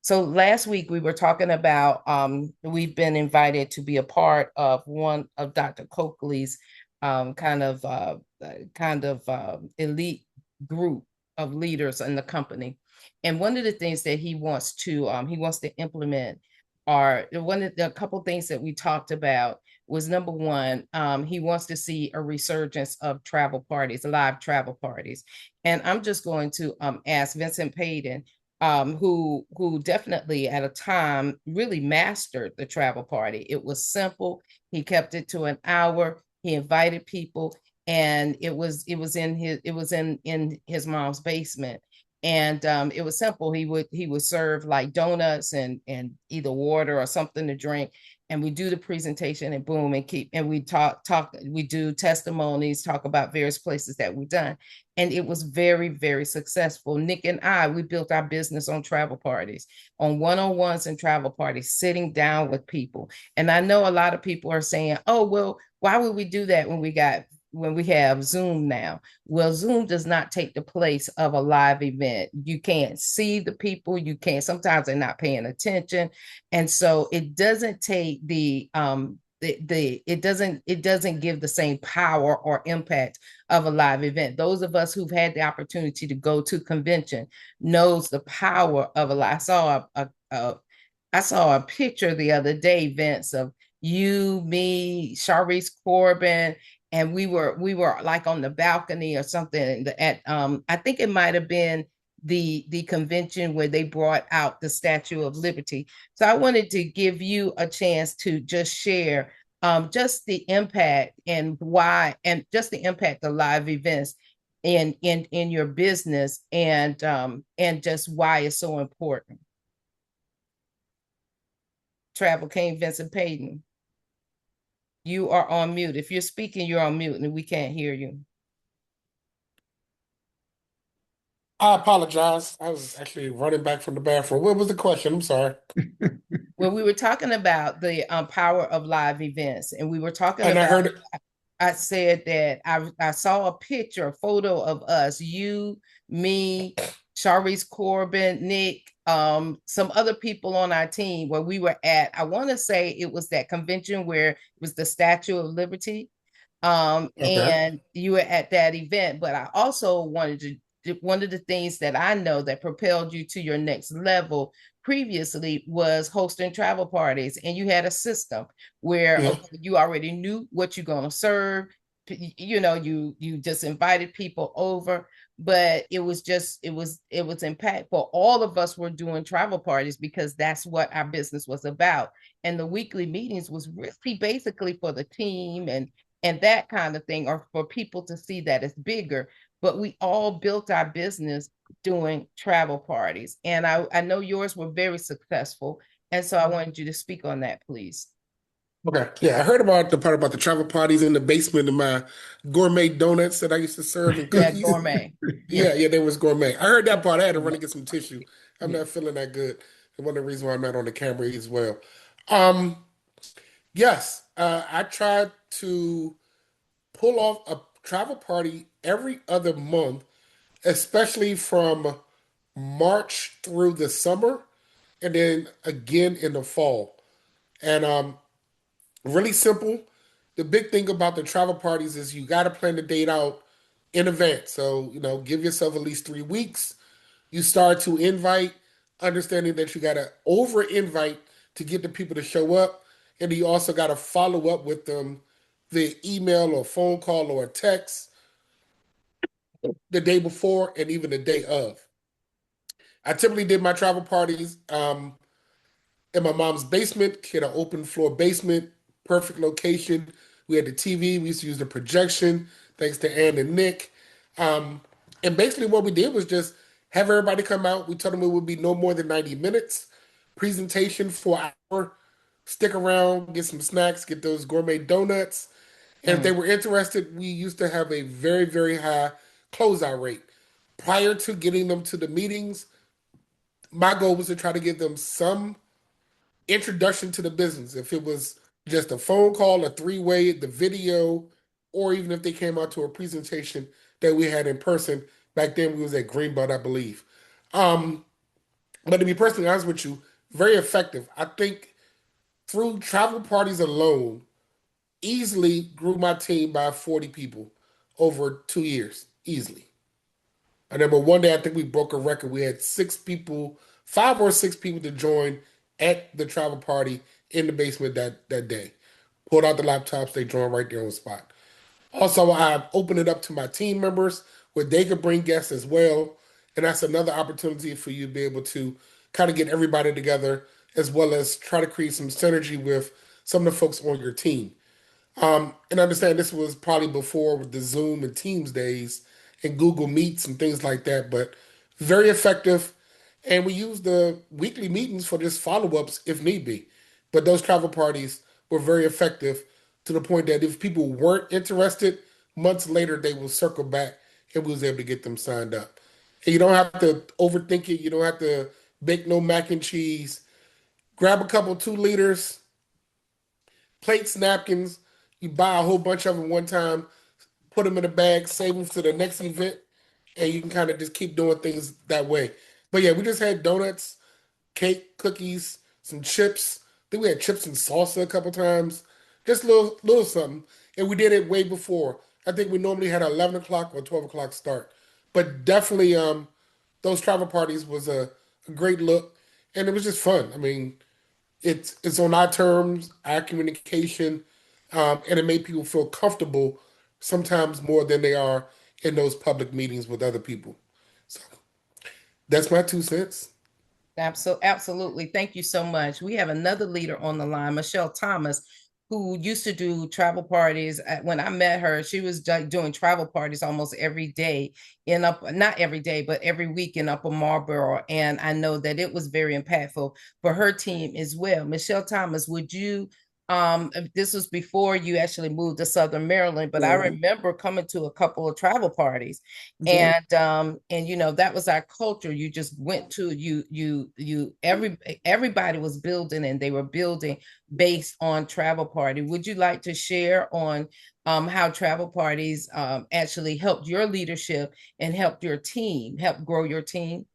So last week we were talking about we've been invited to be a part of one of Dr. Coakley's elite group of leaders in the company. And one of the things that he wants to implement are one of the couple things that we talked about was number one, he wants to see a resurgence of travel parties, live travel parties. And I'm just going to ask Vincent Payton, who definitely at a time really mastered the travel party. It was simple. He kept it to an hour. He invited people, and it was in his mom's basement. And it was simple. He would serve like donuts and either water or something to drink, and we do the presentation and boom and we talk we do testimonies, talk about various places that we've done, and it was very, very successful. Nick and I, we built our business on travel parties, on one-on-ones and travel parties, sitting down with people. And I know a lot of people are saying, oh, well, why would we do that when we have Zoom now? Well, Zoom does not take the place of a live event. You can't see the people, you can't, sometimes they're not paying attention. And so it doesn't take it doesn't give the same power or impact of a live event. Those of us who've had the opportunity to go to convention knows the power of a live. I saw a picture the other day, Vince, of you, me, Sharice Corbin, and we were like on the balcony or something at I think it might have been the convention where they brought out the Statue of Liberty. So I wanted to give you a chance to just share just the impact and why, and just the impact of live events in your business, and just why it's so important. Travel King Vincent Payton, you are on mute. If you're speaking, you're on mute and we can't hear you. I apologize. I was actually running back from the bathroom. What was the question? I'm sorry. Well, we were talking about the power of live events, and we were talking And I about, heard, I said that I saw a picture, a photo of us, you, me, Sharice Corbin, Nick, some other people on our team where we were at. I want to say it was that convention where it was the Statue of Liberty. okay. And you were at that event, but I also wanted to, one of the things that I know that propelled you to your next level previously was hosting travel parties, and you had a system where, Yeah. okay, you already knew what you're going to serve. You just invited people over, but it was impactful. All of us were doing travel parties because that's what our business was about, and the weekly meetings was really basically for the team and that kind of thing, or for people to see that it's bigger. But we all built our business doing travel parties. And I know yours were very successful. And so I wanted you to speak on that, please. Okay. Yeah, I heard about the part about the travel parties in the basement of my gourmet donuts that I used to serve and Yeah, cookies. gourmet. Yeah. Yeah, yeah, they was gourmet. I heard that part. I had to run Yeah. and get some tissue. I'm Yeah. not feeling that good. And one of the reasons why I'm not on the camera as well. Um, yes, I tried to pull off a travel party every other month, especially from March through the summer, and then again in the fall. And really simple. The big thing about the travel parties is you got to plan the date out in advance. So, give yourself at least 3 weeks. You start to invite, understanding that you got to over invite to get the people to show up. And you also got to follow up with them via email or phone call or text the day before and even the day of. I typically did my travel parties in my mom's basement. She had an open floor basement, perfect location. We had the TV. We used to use the projection, thanks to Ann and Nick. Um, and basically, what we did was just have everybody come out. We told them it would be no more than 90 minutes. Presentation for an hour. Stick around, get some snacks, get those gourmet donuts. And if they Mm. were interested, we used to have a very, very high closeout rate. Prior to getting them to the meetings, my goal was to try to give them some introduction to the business. If it was just a phone call, a three-way, the video, or even if they came out to a presentation that we had in person. Back then we was at Greenbelt, I believe. Um, But to be personally honest with you, very effective. I think through travel parties alone, easily grew my team by 40 people over 2 years, easily. I remember one day I think we broke a record. We had 6 people, 5 or 6 people to join at the travel party in the basement that day. Pulled out the laptops, they joined right there on the spot. Also, I've opened it up to my team members where they could bring guests as well. And that's another opportunity for you to be able to kind of get everybody together as well as try to create some synergy with some of the folks on your team. And I understand this was probably before the Zoom and Teams days and Google Meets and things like that, but very effective. And we use the weekly meetings for just follow-ups if need be. But those travel parties were very effective to the point that if people weren't interested, months later they will circle back and we was able to get them signed up. And you don't have to overthink it. You don't have to bake no mac and cheese. Grab a couple 2 liters, plates, napkins. You buy a whole bunch of them one time, put them in a bag, save them to the next event, and you can kind of just keep doing things that way. But yeah, we just had donuts, cake, cookies, some chips. I think we had chips and salsa a couple times, just a little something. And we did it way before. I think we normally had an 11 o'clock or 12 o'clock start, but definitely those travel parties was a great look, and it was just fun. I mean, it's on our terms, our communication, and it made people feel comfortable sometimes more than they are in those public meetings with other people. So that's my 2 cents. Absolutely. Thank you so much. We have another leader on the line, Michelle Thomas, who used to do travel parties. When I met her, she was doing travel parties almost every day not every day, but every week in Upper Marlboro. And I know that it was very impactful for her team as well. Michelle Thomas, would you this was before you actually moved to Southern Maryland, but I remember coming to a couple of travel parties, and you know, that was our culture. You just went to everybody was building, and they were building based on travel party. Would you like to share on how travel parties actually helped your leadership and helped your team, help grow your team?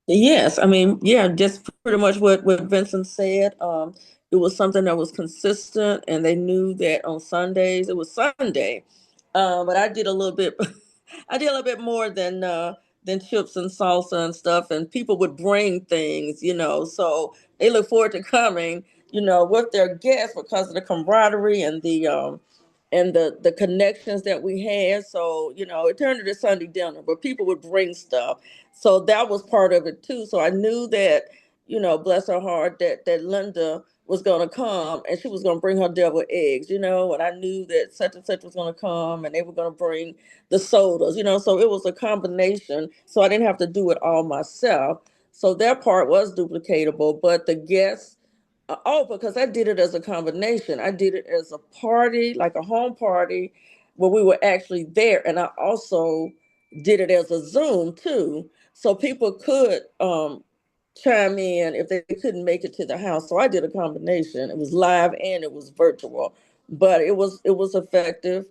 Yes, I mean, yeah, just pretty much what Vincent said. It was something that was consistent, and they knew that on Sundays it was Sunday. But I did a little bit, I did a little bit more than chips and salsa and stuff, and people would bring things, so they look forward to coming, with their guests because of the camaraderie and the connections that we had. So, it turned into Sunday dinner, but people would bring stuff. So that was part of it too. So I knew that, bless her heart, that Linda was gonna come and she was gonna bring her deviled eggs, and I knew that such and such was gonna come and they were gonna bring the sodas, so it was a combination. So I didn't have to do it all myself. So that part was duplicatable, but the guests, oh, because I did it as a combination. I did it as a party, like a home party, where we were actually there, and I also did it as a Zoom too, so people could chime in if they couldn't make it to the house. So I did a combination. It was live and it was virtual, but it was effective,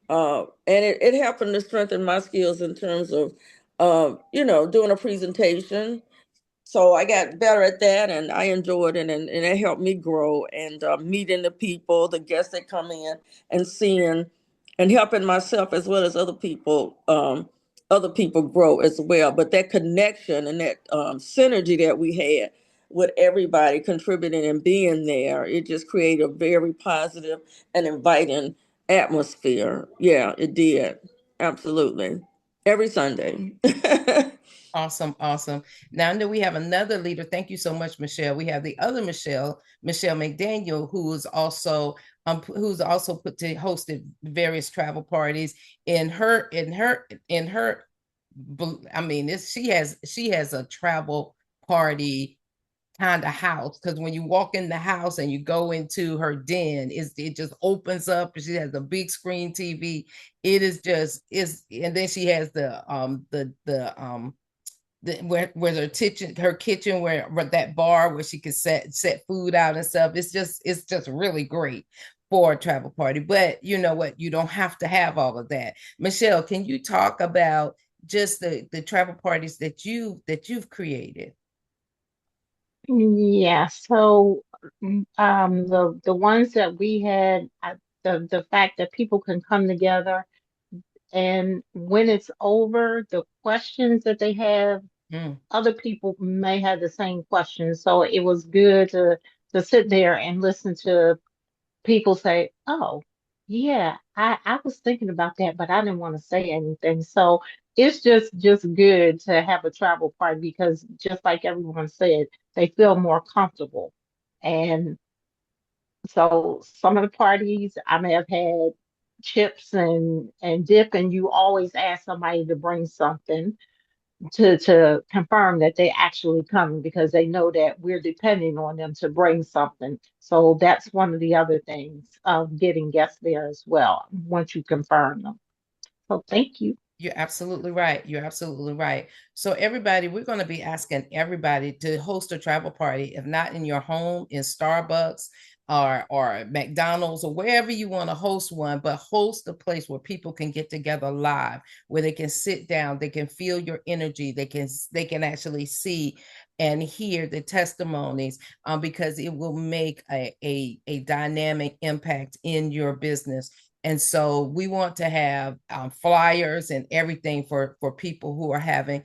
and it happened to strengthen my skills in terms of, doing a presentation. So I got better at that, and I enjoyed it, and it helped me grow and meeting the people, the guests that come in, and seeing and helping myself as well as other people grow as well. But that connection and that synergy that we had with everybody contributing and being there, it just created a very positive and inviting atmosphere. Yeah, it did. Absolutely. Every Sunday. Awesome, awesome. Now I know we have another leader. Thank you so much, Michelle. We have the other Michelle, Michelle McDaniel, who's also hosted various travel parties in her. I mean, she has a travel party kind of house, because when you walk in the house and you go into her den, it just opens up. She has a big screen TV. It is just is, and then she has where her kitchen where that bar where she could set food out and stuff. It's just really great for a travel party. But you know what? You don't have to have all of that. Michelle, can you talk about just the travel parties that you've created? Yeah, so the ones that we had, the fact that people can come together and when it's over, the questions that they have, Mm, other people may have the same questions. So it was good to sit there and listen to people say, "Oh, yeah, I was thinking about that, but I didn't want to say anything." So it's just good to have a travel party because just like everyone said, they feel more comfortable. And so some of the parties I may have had chips and dip, and you always ask somebody to bring something to confirm that they actually coming because they know that we're depending on them to bring something. So that's one of the other things of getting guests there as well, once you confirm them. So thank you. you're absolutely right. You're absolutely right. So everybody, we're going to be asking everybody to host a travel party, if not in your home, in Starbucks or McDonald's or wherever you want to host one, but host a place where people can get together live, where they can sit down, they can feel your energy, they can actually see and hear the testimonies, because it will make a dynamic impact in your business. And so we want to have flyers and everything for people who are having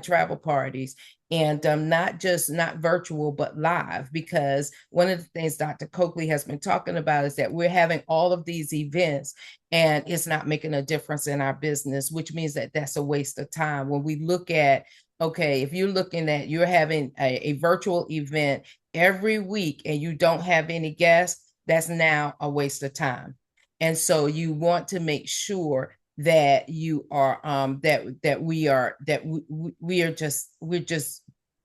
travel parties, and not virtual but live, because one of the things Dr. Coakley has been talking about is that we're having all of these events and it's not making a difference in our business, which means that that's a waste of time. When we look at, okay, if you're having a virtual event every week and you don't have any guests, that's now a waste of time. And so you want to make sure that you are that we are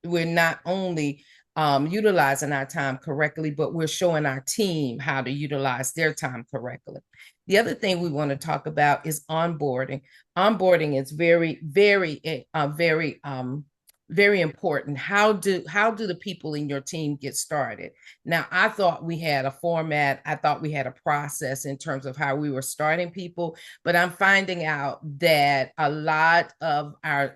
we're not only utilizing our time correctly, but we're showing our team how to utilize their time correctly. The other thing we want to talk about is onboarding. Onboarding is very important. How do the people in your team get started? Now, I thought we had a format. I thought we had a process in terms of how we were starting people, but I'm finding out that a lot of our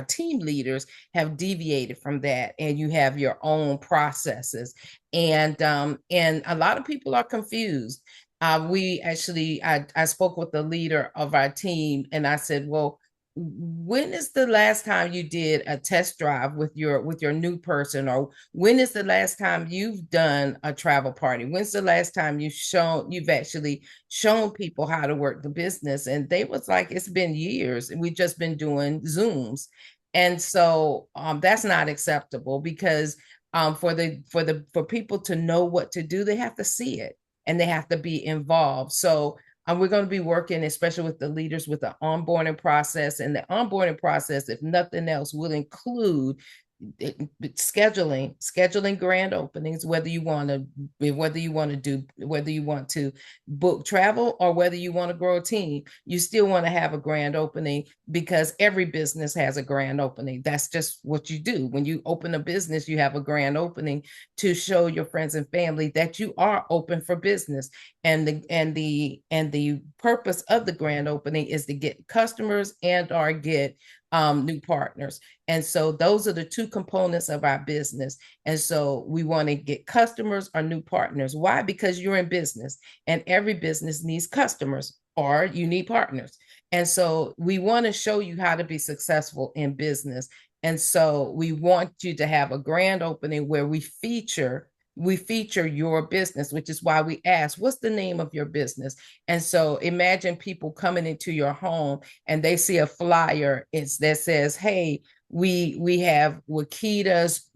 team leaders have deviated from that, and you have your own processes, and a lot of people are confused. I spoke with the leader of our team, and I said, "Well, when is the last time you did a test drive with your new person, or when is the last time you've done a travel party? When's the last time you've actually shown people how to work the business?" And they was like, "It's been years, and we've just been doing Zooms." And so that's not acceptable, because for people to know what to do, they have to see it and they have to be involved. So we're going to be working, especially with the leaders, with the onboarding process. And the onboarding process, if nothing else, will include scheduling grand openings, whether you want to book travel or whether you want to grow a team. You still want to have a grand opening, because every business has a grand opening. That's just what you do. When you open a business, you have a grand opening to show your friends and family that you are open for business. And the purpose of the grand opening is to get customers and or get new partners. And so those are the two components of our business. And so we want to get customers or new partners. Why? Because you're in business, and every business needs customers or you need partners. And so we want to show you how to be successful in business. And so we want you to have a grand opening where we feature your business, which is why we ask, what's the name of your business? And so imagine people coming into your home and they see a flyer that says, hey, we have Wakita's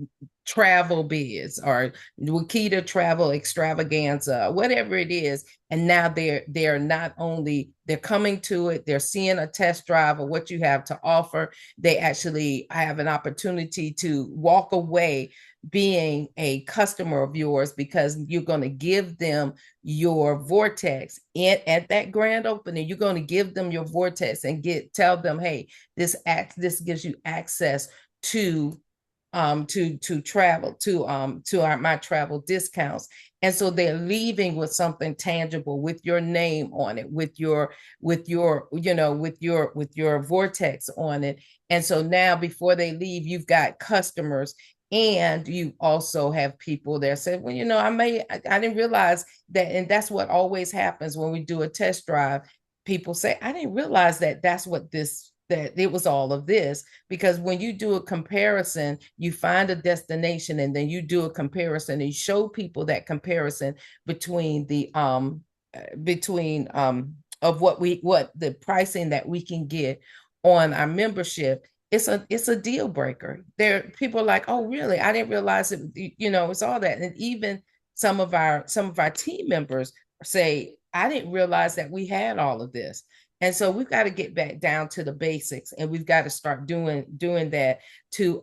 travel biz, or Wakita travel extravaganza, whatever it is. And now they're not only they're coming to it, they're seeing a test drive of what you have to offer. They actually have an opportunity to walk away being a customer of yours, because you're going to give them your vortex at that grand opening. You're going to give them your vortex and tell them, hey, this gives you access to travel to my travel discounts. And so they're leaving with something tangible, with your name on it, with your vortex on it. And so now before they leave, you've got customers And you also have people that say, well, I didn't realize that. And that's what always happens when we do a test drive. People say, I didn't realize that that it was all of this. Because when you do a comparison, you find a destination and then you do a comparison and you show people that comparison between of what the pricing that we can get on our membership. It's a deal breaker. There people are like, oh really? I didn't realize it, it's all that. And even some of our team members say, I didn't realize that we had all of this. And so we've got to get back down to the basics, and we've got to start doing that to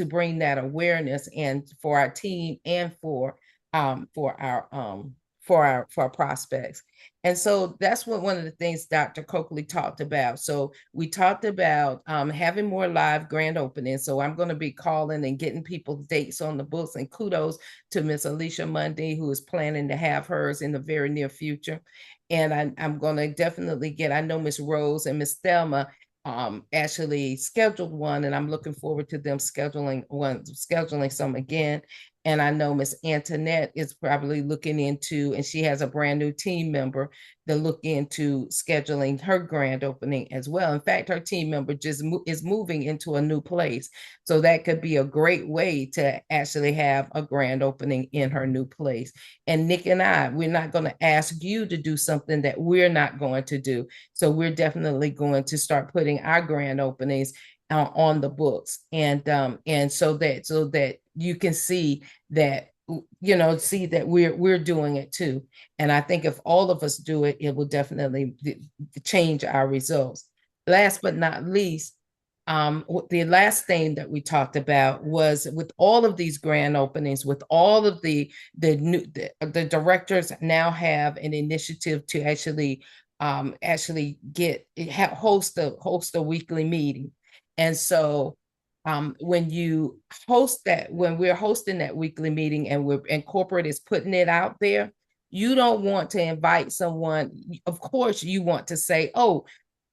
bring that awareness and for our team and for our prospects. And so that's what one of the things Dr. Coakley talked about. So we talked about having more live grand openings. So I'm going to be calling and getting people's dates on the books, and kudos to Miss Alicia Mundy, who is planning to have hers in the very near future. And I'm going to definitely I know Miss Rose and Miss Thelma actually scheduled one, and I'm looking forward to them scheduling some again. And I know Miss Antoinette is probably looking into, and she has a brand new team member to look into scheduling her grand opening as well. In fact, her team member is moving into a new place. So that could be a great way to actually have a grand opening in her new place. And Nick and we're not going to ask you to do something that we're not going to do. So we're definitely going to start putting our grand openings on the books, and so that you can see that we're doing it too. And I think if all of us do it, it will definitely change our results. Last but not least, the last thing that we talked about was, with all of these grand openings, with all of the directors now have an initiative to actually host a weekly meeting. And so when we're hosting that weekly meeting and corporate is putting it out there, you don't want to invite someone. Of course, you want to say, oh,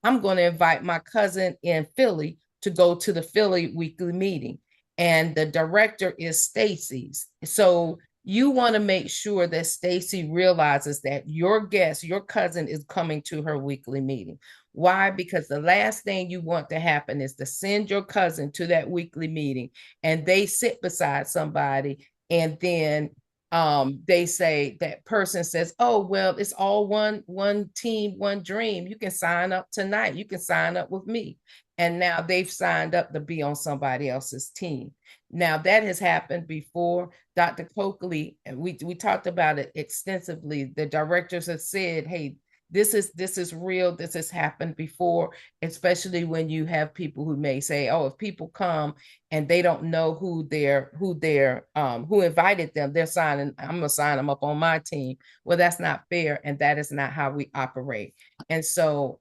I'm going to invite my cousin in Philly to go to the Philly weekly meeting. And the director is Stacy's. So you want to make sure that Stacy realizes that your cousin, is coming to her weekly meeting. Why? Because the last thing you want to happen is to send your cousin to that weekly meeting and they sit beside somebody, and then they say, that person says, oh, well, it's all one team, one dream. You can sign up tonight. You can sign up with me. And now they've signed up to be on somebody else's team. Now that has happened before. Dr. Coakley, and we talked about it extensively. The directors have said, hey, this is real. This has happened before, especially when you have people who may say, oh, if people come and they don't know who invited them, I'm going to sign them up on my team. Well, that's not fair. And that is not how we operate. And so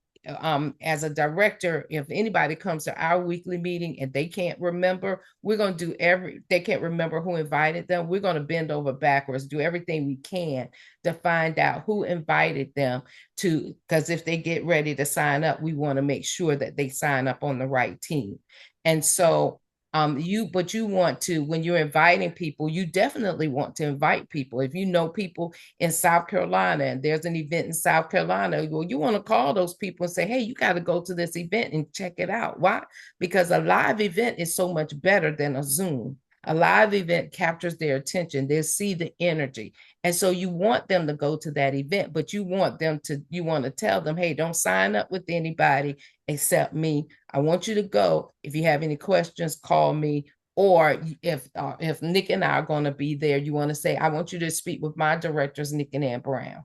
as a director, if anybody comes to our weekly meeting and they can't remember, they can't remember who invited them, we're going to bend over backwards, do everything we can to find out who invited them because if they get ready to sign up, we want to make sure that they sign up on the right team. And so you want to, when you're inviting people, you definitely want to invite people. If you know people in South Carolina and there's an event in South Carolina, well, you want to call those people and say, hey, you got to go to this event and check it out. Why? Because a live event is so much better than a Zoom. A live event captures their attention. They see the energy. And so you want them to go to that event, but you want to tell them, hey, don't sign up with anybody except me. I want you to go. If you have any questions, call me. Or if Nick and I are going to be there, you want to say, I want you to speak with my directors, Nick and Ann Brown,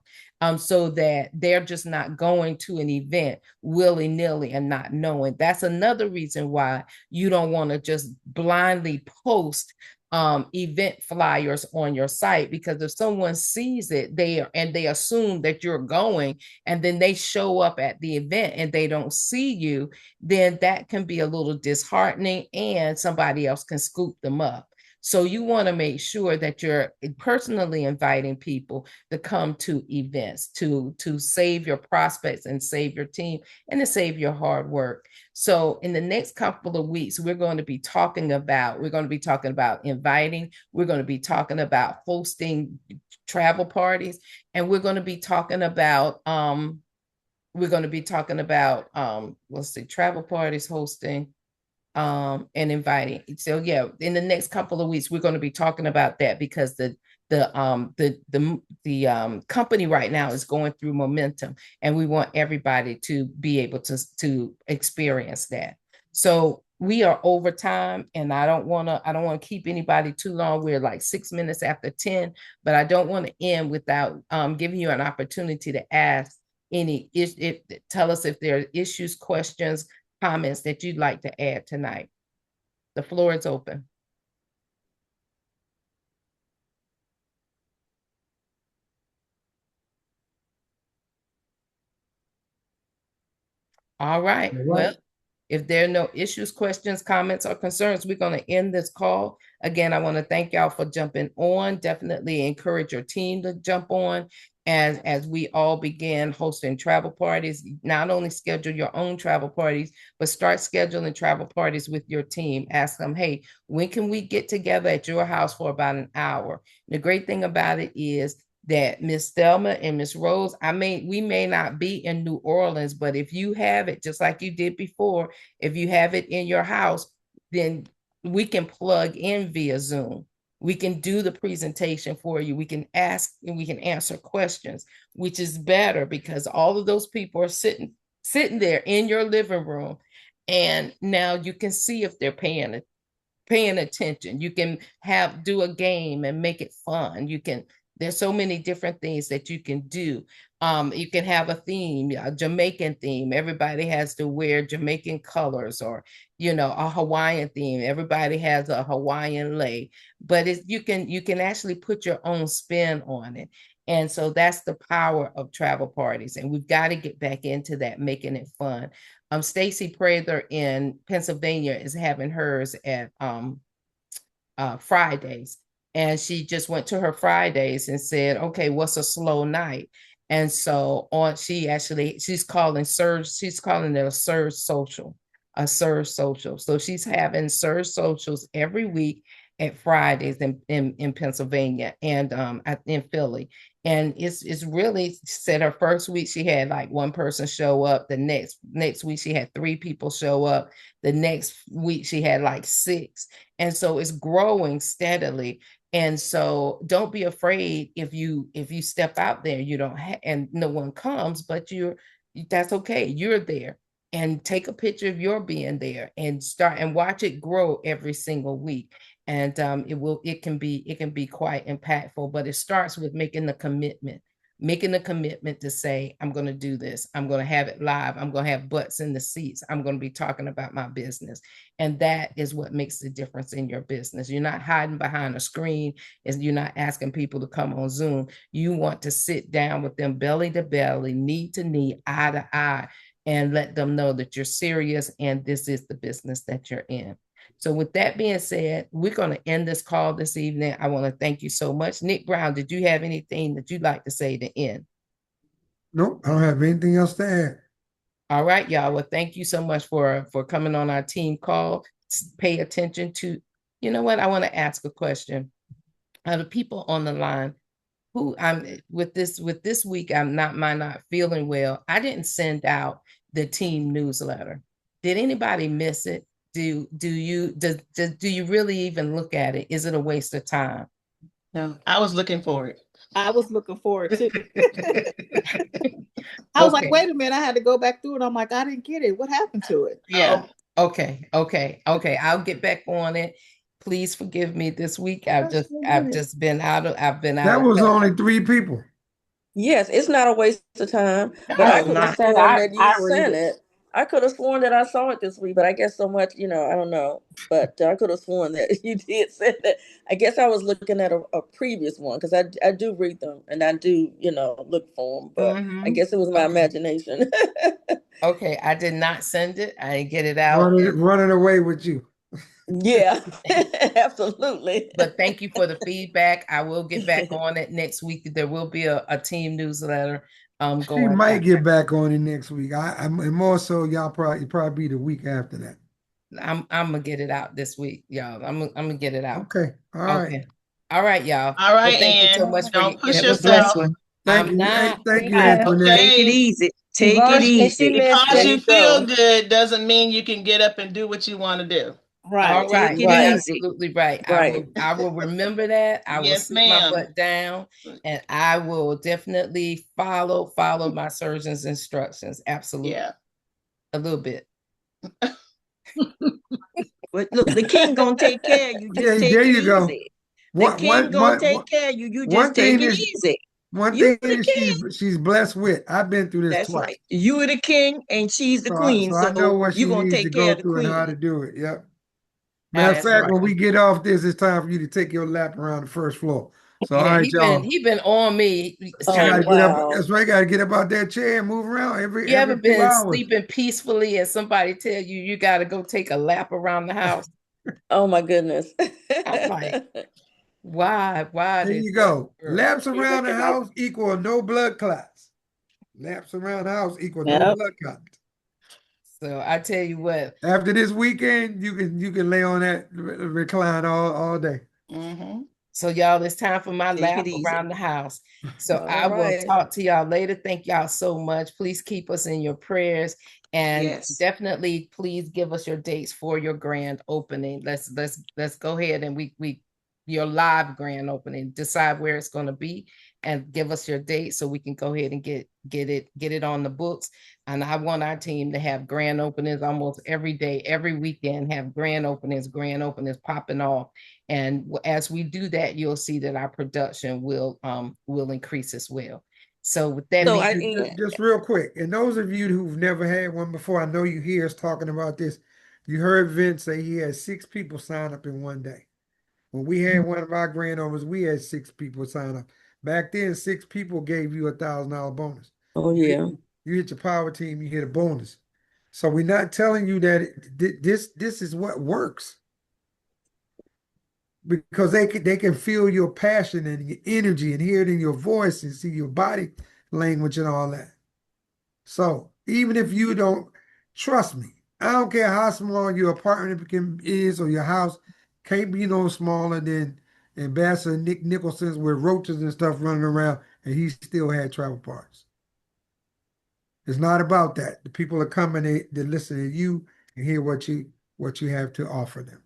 so that they're just not going to an event willy-nilly and not knowing. That's another reason why you don't want to just blindly post event flyers on your site, because if someone sees it they assume that you're going, and then they show up at the event and they don't see you, then that can be a little disheartening and somebody else can scoop them up. So you want to make sure that you're personally inviting people to come to events, to save your prospects and save your team and to save your hard work. So in the next couple of weeks, we're going to be talking about inviting, we're going to be talking about hosting travel parties, and we're going to be talking about let's see, travel parties, hosting, and inviting. So yeah, in the next couple of weeks, we're going to be talking about that because the company right now is going through momentum, and we want everybody to be able to experience that. So we are over time, and I don't want to keep anybody too long. We're like 6 minutes after 10, but I don't want to end without giving you an opportunity to ask tell us if there are issues, questions, comments that you'd like to add tonight. The floor is open. All right. Well, if there are no issues, questions, comments, or concerns, we're going to end this call. Again, I want to thank y'all for jumping on. Definitely encourage your team to jump on. And as we all begin hosting travel parties, not only schedule your own travel parties, but start scheduling travel parties with your team. Ask them, hey, when can we get together at your house for about an hour? The great thing about it is that Miss Thelma and Miss Rose, we may not be in New Orleans, but if you have it, just like you did before, if you have it in your house, then we can plug in via Zoom. We can do the presentation for you. We can ask and we can answer questions, which is better because all of those people are sitting there in your living room. And now you can see if they're paying attention. You can do a game and make it fun. There's so many different things that you can do. You can have a theme, a Jamaican theme. Everybody has to wear Jamaican colors, or, a Hawaiian theme. Everybody has a Hawaiian lei, but you can actually put your own spin on it. And so that's the power of travel parties. And we've got to get back into that, making it fun. Stacy Prather in Pennsylvania is having hers at Fridays. And she just went to her Fridays and said, okay, what's a slow night? And so she's calling it a Surge Social, a Surge Social. So she's having Surge Socials every week at Fridays in Pennsylvania and in Philly. And it's really said her first week she had like one person show up. The next week she had 3 people show up. The next week she had like 6. And so it's growing steadily. And so don't be afraid if you step out there, and no one comes, but that's okay. You're there, and take a picture of your being there and start and watch it grow every single week. And it can be quite impactful, but it starts with making the commitment to say, I'm going to do this. I'm going to have it live. I'm going to have butts in the seats. I'm going to be talking about my business. And that is what makes the difference in your business. You're not hiding behind a screen, and you're not asking people to come on Zoom. You want to sit down with them belly to belly, knee to knee, eye to eye, and let them know that you're serious and this is the business that you're in. So with that being said, we're going to end this call this evening. I want to thank you so much. Nick Brown, did you have anything that you'd like to say to end? Nope, I don't have anything else to add. All right, y'all. Well, thank you so much for coming on our team call. Pay attention to, you know what? I want to ask a question. The people on the line who I'm with this week, might not feeling well. I didn't send out the team newsletter. Did anybody miss it? Do you really even look at it? Is it a waste of time? No, I was looking for it. I was looking forward to I was like, wait a minute, I had to go back through it. I'm like, I didn't get it. What happened to it? Yeah. Okay. I'll get back on it. Please forgive me this week. I've been out. That was only 3 people. Yes, it's not a waste of time. But I I was could not have that. sworn that I you read sent it. it. I could have sworn that I saw it this week, but I guess so much, I don't know. But I could have sworn that you did send it. I guess I was looking at a previous one because I do read them and I do, look for them. But I guess it was my imagination. Okay, I did not send it. I didn't get it out. Running away with you. Yeah, absolutely. But thank you for the feedback. I will get back on it next week. There will be a team newsletter She going might out. get back on it next week. And more so, y'all probably be the week after that. I'm gonna get it out this week, y'all. I'm gonna get it out. Okay. All right. Okay. All right, y'all. All right, Well, thank you so Ann. much for Don't push getting Have a with blessed yourself. us. one. Thank I'm you. Hey, not. thank you, Okay. Antoinette. Okay. Take it easy. Take it Yvonne, if she easy. missed Because There you you feel go. good doesn't mean you can get up and do what you want to do. right. All right, Take it you're Right, easy. absolutely right. right. I will remember that. I will Yes, sit my ma'am. butt down and I will definitely follow my surgeon's instructions. Absolutely. Yeah. A little bit. But look, the king gonna take care of you. Just Yeah, take there it you go. easy. The king gonna take care of you. You one just take thing it is easy. one You thing the is king. she's blessed with. I've been through this That's twice. right. You are the king and she's the So queen. I know So what you're she gonna needs to take care go of the through and how to queen. do it. Yep. Matter of fact, Absolutely. when we get off this, it's time for you to take your lap around the first floor. So all Yeah, right, y'all. he been on me. It's You Oh, trying gotta to get up. wow. That's right. You gotta get up out that chair and move around You ever every 2 been hours. sleeping peacefully and somebody tell you you got to go take a lap around the house? Oh my goodness. I'm like, why? Why There this you go. girl? Laps You around the looking like house equal no blood clots. Laps around the house equal no Yep. blood clots. So I tell you what, After this weekend, you can lay on that recline all day. Mm-hmm. so y'all, it's time for my Take lap it easy. around the house. So I all will right. talk to y'all later. Thank y'all so much. Please keep us in your prayers and Yes. definitely please give us your dates for your grand opening. Let's go ahead and we your live grand opening. Decide where it's going to be and give us your date so we can go ahead and get it on the books. And I want our team to have grand openings almost every day, every weekend, have grand openings popping off. And as we do that, you'll see that our production will increase as well. So with that So being, Just real quick, and those of you who've never had one before, I know you hear us talking about this. You heard Vince say he had 6 people sign up in one day. When we had one of our grand openings, we had 6 people sign up. Back then, 6 people gave you $1,000 bonus. oh You hit, yeah. you hit your power team, you hit a bonus. So we're not telling you that this is what works, because they can feel your passion and your energy and hear it in your voice and see your body language and all that. So even if you don't trust me, I don't care how small your apartment is or your house, can't be no smaller than Ambassador Nick Nicholson's with roaches and stuff running around, and he still had travel parts. It's not about that. The people are coming, they listen to you and hear what you have to offer them.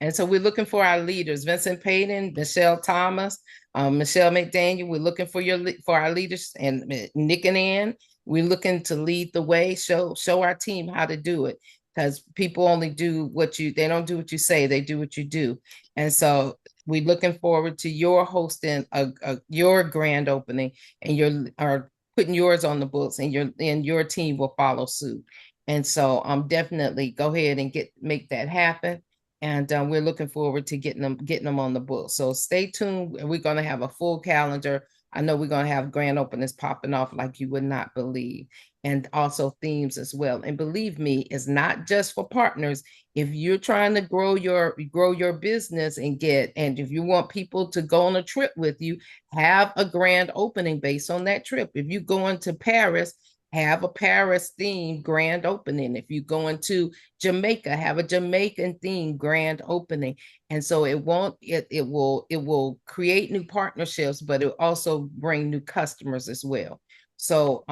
and so we're looking for our leaders, Vincent Payton, Michelle Thomas, Michelle McDaniel. We're looking for our leaders, and Nick and Ann. We're looking to lead the way, show our team how to do it, because people only do they don't do what you say, they do what you do. And so we're looking forward to your hosting your grand opening, and are putting yours on the books, and your team will follow suit. And so definitely go ahead and make that happen. And we're looking forward to getting them on the book. So stay tuned. We're going to have a full calendar. I know we're going to have grand openings popping off like you would not believe, and also themes as well. And believe me, it's not just for partners. If you're trying to grow your business and if you want people to go on a trip with you, have a grand opening based on that trip. If you're going to Paris, have a Paris themed grand opening. If you go into Jamaica, have a Jamaican themed grand opening. And so it will create new partnerships, but it will also bring new customers as well. So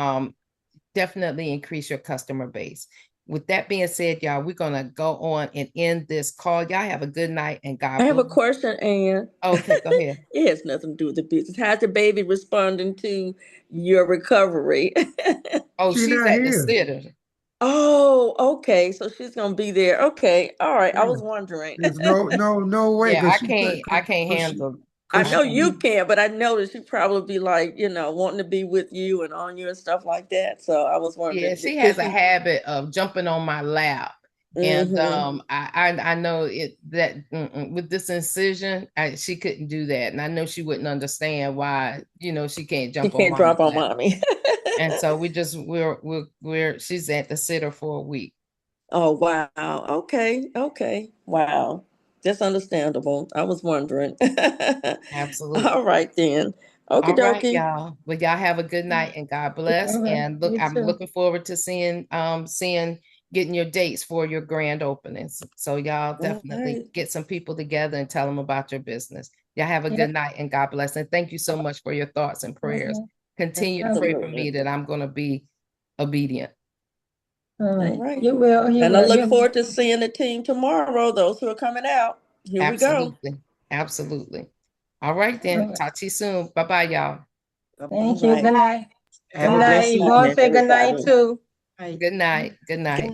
definitely increase your customer base. With that being said, y'all, we're gonna go on and end this call. Y'all have a good night and God I have a bless. question, Ann. Okay, go ahead. It has nothing to do with the business. How's the baby responding to your recovery? Oh, She's she's not at the here. sitter. Oh, okay. So she's gonna be there. Okay. All right. I Yeah. was wondering. There's no way. Yeah, I Cause can't she, handle. I cause know she, you can, but I know that she'd probably be like, wanting to be with you and on you and stuff like that. So I was Yeah, wondering, she could has a she? habit of jumping on my lap. And Mm-hmm. I know with this incision, she couldn't do that. And I know she wouldn't understand why, she can't She jump on can't mama's drop on lap. mommy. And so we're she's at the sitter for a week. Oh, wow. Okay. Okay. Wow. That's understandable. I was wondering. Absolutely. All right then. Okie All right, dokie. y'all. Well, y'all have a good night and God bless. All right. And look, You I'm too. looking forward to seeing getting your dates for your grand openings. So y'all definitely right. get some people together and tell them about your business. Y'all have a Yep. good night and God bless. And thank you so much for your thoughts and prayers. Continue to pray for Absolutely. me that I'm going to be obedient. All All right. right. You will. You And I will. look You forward to seeing the team tomorrow, those who are coming out. Here we go. Absolutely. Absolutely. All right, then. All right. Talk to you soon. Bye-bye, y'all. Thank All you. right. Good night. Have Good a night. blessed Yvonne evening. say good night everybody. too. Good night. Good night.